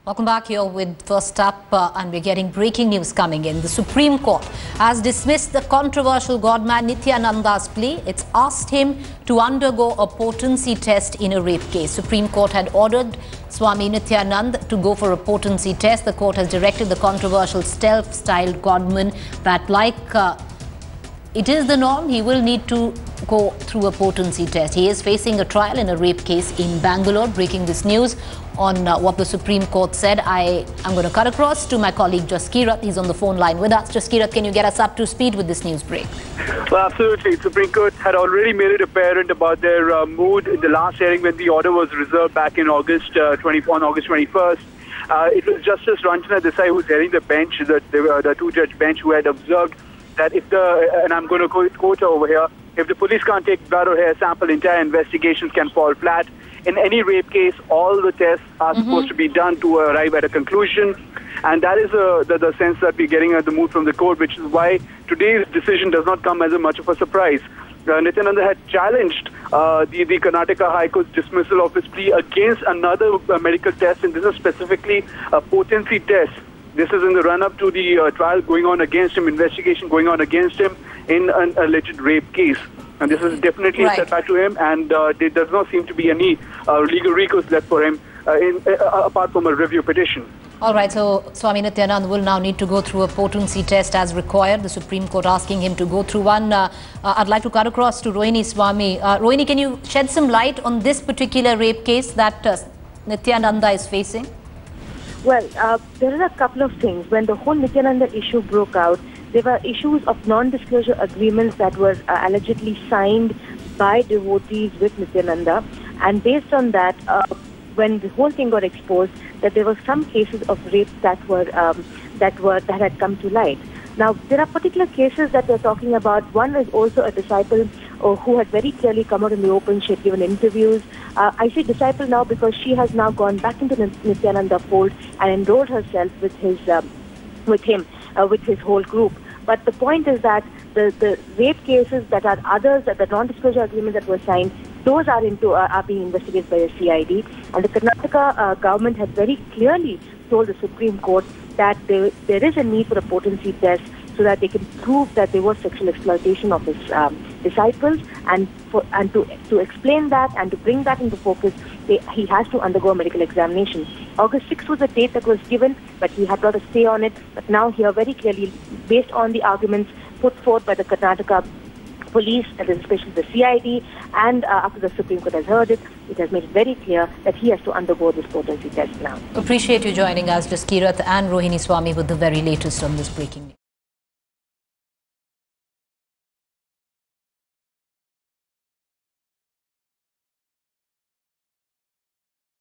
Welcome back here with First Up, and we're getting breaking news coming in. The Supreme Court has dismissed the controversial Godman Nityanandha's plea. It's asked him to undergo a potency test in a rape case. Supreme Court had ordered Swami Nityananda to go for a potency test. The court has directed the controversial stealth-styled Godman that, like it is the norm, he will need to go through a potency test. He is facing a trial in a rape case in Bangalore. Breaking this news on what the Supreme Court said, I am going to cut across to my colleague Jaskirat. He's on the phone line with us. Jaskirat, can you get us up to speed with this news break? Well, absolutely. The Supreme Court had already made it apparent about their mood in the last hearing when the order was reserved back in August 21st. It was Justice Ranjana Desai who's heading the bench, the two-judge bench, who had observed that if and I'm going to quote her over here, if the police can't take blood or hair sample, entire investigations can fall flat. In any rape case, all the tests are supposed to be done to arrive at a conclusion. And that is the sense that we're getting at the mood from the court, which is why today's decision does not come as much of a surprise. Nityananda had challenged the Karnataka High Court's dismissal of his plea against another medical test, and this is specifically a potency test. This is in the run-up to the trial going on against him, investigation going on against him in an alleged rape case. And this is definitely a setback to him, and there does not seem to be any legal recourse left for him apart from a review petition. All right, so Swami Nityananda will now need to go through a potency test as required. The Supreme Court asking him to go through one. I'd like to cut across to Rohini Swami. Rohini, can you shed some light on this particular rape case that Nityananda is facing? Well, there are a couple of things. When the whole Nityananda issue broke out, there were issues of non-disclosure agreements that were allegedly signed by devotees with Nityananda. And based on that, when the whole thing got exposed, that there were some cases of rape that had come to light. Now, there are particular cases that we're talking about. One is also a disciple who had very clearly come out in the open. She had given interviews. I say disciple now because she has now gone back into the Nityananda fold and enrolled herself with his whole group. But the point is that the rape cases that are others, that the non-disclosure agreements that were signed, those are being investigated by the CID. And the Karnataka government has very clearly told the Supreme Court that there is a need for a potency test so that they can prove that there was sexual exploitation of his disciples, and to explain that and to bring that into focus, he has to undergo a medical examination. August 6th was the date that was given, but he had got to stay on it. But now here, very clearly, based on the arguments put forth by the Karnataka police, and especially the CID, and after the Supreme Court has heard it, it has made it very clear that he has to undergo this potency test now. Appreciate you joining us, Jaskirat and Rohini Swami, with the very latest on this breaking news.